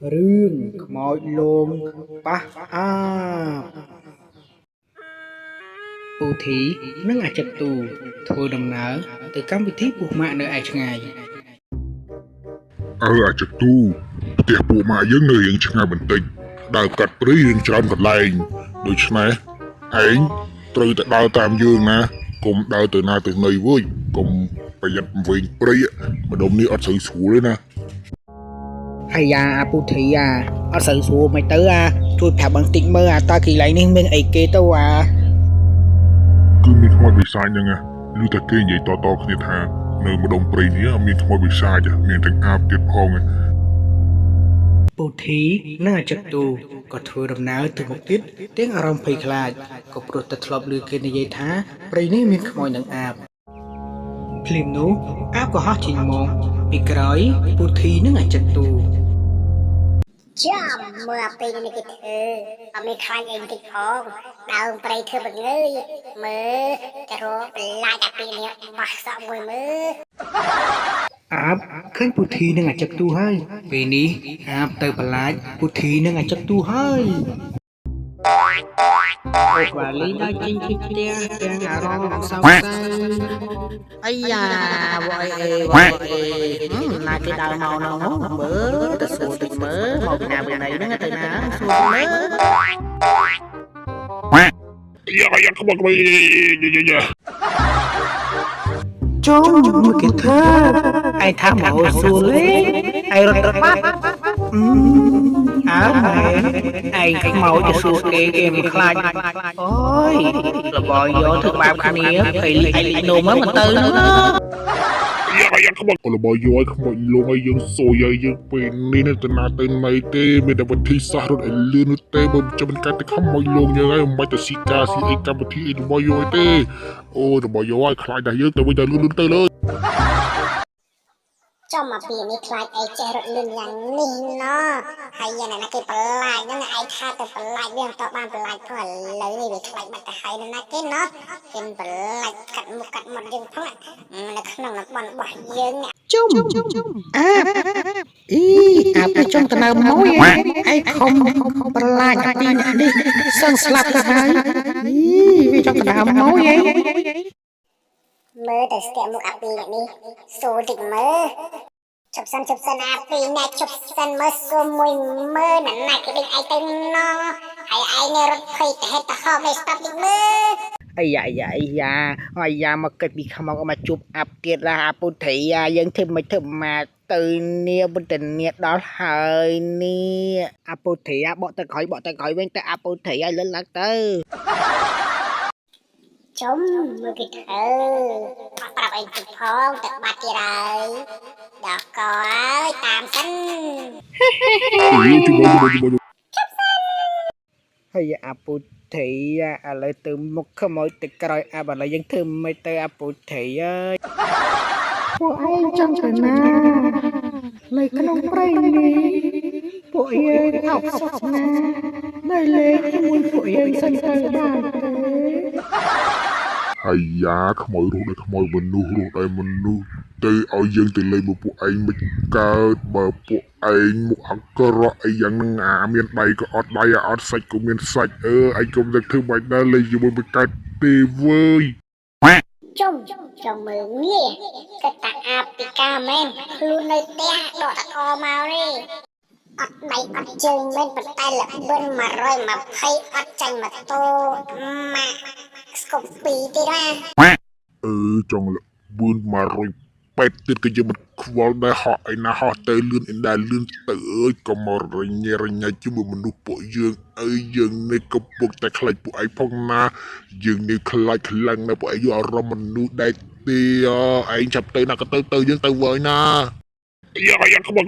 រឿងខ្មោចលងប៉ះអាបពូធីនិងអាចិតទូធ្វើដំណើរទៅកម្មវិធីពុះម៉ាក់នៅឯឆ្ងាយអាចទូផ្ទះពួកម៉ាក់យើងនៅរៀងឆ្ងាយបន្តិចដើរកាត់ព្រៃរៀងច្រើនកន្លែងដូច្នេះឯងត្រូវតែដើរតាមយើងណាកុំដើរទៅណាទៅណីវើយកុំប្រយ័ត្នវិញព្រៃម្ដុំនេះអត់សូវស្រួលទេណាអាយ៉ាអាពូធីអត់សូវស្រួលមិនទៅជួយប្រាប់បន្តិចមើលតើកន្លែងនេះមានអីគេទៅគឺមានខ្មោចបិសាចហ្នឹងឮតែគេនិយាយតគ្នាថានៅម្ដុំព្រៃនេះមានខ្មោចបិសាចមានទាំងអាបទៀតផងពូធីនិងអាចិតទូក៏ធ្វើដំណើរទៅមុខទៀតទាំងអារម្មណ៍ភ័យខ្លាចក៏ព្រោះតែធ្លាប់ឮគេនិយាយថាព្រៃនេះមានខ្មោចនិងអាបភ្លាមនោះអាបក៏ហោះចេញមកពីក្រោយពូធីនិងអាចិតទូចាំមើលពេលនេះគេធ្វើអត់មានខ្លាញ់អីបន្តិចផងដើមព្រៃធ្វើបង្ងើយមើលតែរកបន្លាចអាពីនេះបោះសក់មួយមើលអាបឃើញពូធីនិងអាចិតទូហើយពេលនេះអាបទៅបន្លាចពូធីនិងអាចិតទូហើយអូវ៉ាលីដល់ចេញពីផ្ទះទាំងអារម្មណ៍សោកសៅអាយ៉ាវ៉ៃណាគេដើរមកនោះមើលទៅសួរតិចមើលមកពីណាពីណីហ្នឹងទៅណាសួរមើលយ៉ាខ្មោចចូលមកគេថាឯថាមកសួរលេឯរត់បាត់អើឯងខ្មោចទៅសួរគេមិនខ្លាចអូយរបស់យកធ្វើបាបគ្នាភ័យលីឯងនោមមិនទៅនោះយ៉ាខ្មោចរបស់យកខ្មោចលងឲ្យយើងសួយឲ្យយើងពេលនេះទៅណាទៅណីទេមានតែវិធីសាស្ត្ររត់ឲ្យលឿននោះទេបើចាំមិនកាត់ទៅខ្មោចលងយើងហើយមិនបាច់ទៅស៊ីការស៊ីអីកម្មវិធីអីរបស់យកទេអូរបស់យកឲ្យខ្លាចតែយើងទៅវិញទៅលឿនទៅលើចំមកពីនេះខ្លាចអីចេះរត់លឿនយ៉ាងនេះណោះហើយយ៉ាងណាគេបន្លាចហ្នឹងឯងថាទៅបន្លាចវាមិនតបានបន្លាចផងឥឡូវនេះវាខ្លាចបាត់ទៅហើយណាគេណោះគេបន្លាចកាត់មុខកាត់មាត់យើងផងនៅក្នុងតំបន់របស់យើងជុំអាប់ជុំទៅនៅមួយឯងខំបន្លាចអាពីនេះសឹងស្លាប់ទៅហើយវាចង់ទៅដើមមួយមើលទៅស្ទាក់មុខអាពីនេះសួរតិចមើលជប់សិនអាពីណាជប់សិនមើលសួរមួយមើលណាគេដេញឯងទៅណោះហើយឯងរត់ភ័យទៅហេតុទៅហោមិនស្ដាប់តិចមើលអាយ៉ាមកកិច្ចពីខ្មោចមកជួបអាប់ទៀតអាពុទ្ធិយើងធ្វើមិនធ្វើមកទៅនេះបុត្រនេះដល់ហើយនេះអាពុទ្ធិបកទៅក្រោយវិញទៅអាពុទ្ធិឲ្យលិនឡើងទៅចំមើលគេធ្វើអត់ប្រាប់អីទៅផងទៅបាត់ទៀតហើយដល់កហើយតាមសិនហើយអាពុទ្ធិឥឡូវទៅមុខខ្មោចទៅក្រោយអាឥឡូវយើងធ្វើមិនទៅអាពុទ្ធិអើយពួកឯងចង់ទៅណានៅក្នុងព្រៃនេះពួកយើងអបសក់ណានៅលេងជាមួយពួកយើងសិនទៅបានទេហើយយ៉ាខ្មោចរស់ដោយខ្មោចមនុស្សរស់ដោយមនុស្សទៅឲ្យយើងទៅលេងមកពួកឯងមិនកើតបើពួកឯងមុខអាក្រក់អីយ៉ាងហ្នឹងមានដៃក៏អត់ដៃអត់សាច់ក៏មានសាច់ឯងកុំតែធ្វើបាច់ដែរលេងជាមួយមិនកើតទេវើយចំមើលនេះកតាអាពីកាមែនខ្លួននៅផ្ទះដកតកមកនេះអត់ដៃអត់ជើងមែនប៉ុន្តែល្បិន120អត់ចាញ់ម៉ូតូម៉ាក់ស្គប់2ទេណាចង់ល្បឿន180ទៀតក៏យើងមិនខ្វល់ដែរហក់ឯណាហោះទៅលឿនអីដែរលឿនទៅក៏មករញ៉េជាមួយមនុស្សពួកយើងយើងនេះកំពុងតែខ្លាចពួកឯងផងណាយើងនេះខ្លាចខ្លាំងណាស់ពួកឯងយកអារម្មណ៍មនុស្សដែរទេឯងចាប់ទៅណាក៏ទៅយើងទៅវើយណាយ៉ាខ្មោច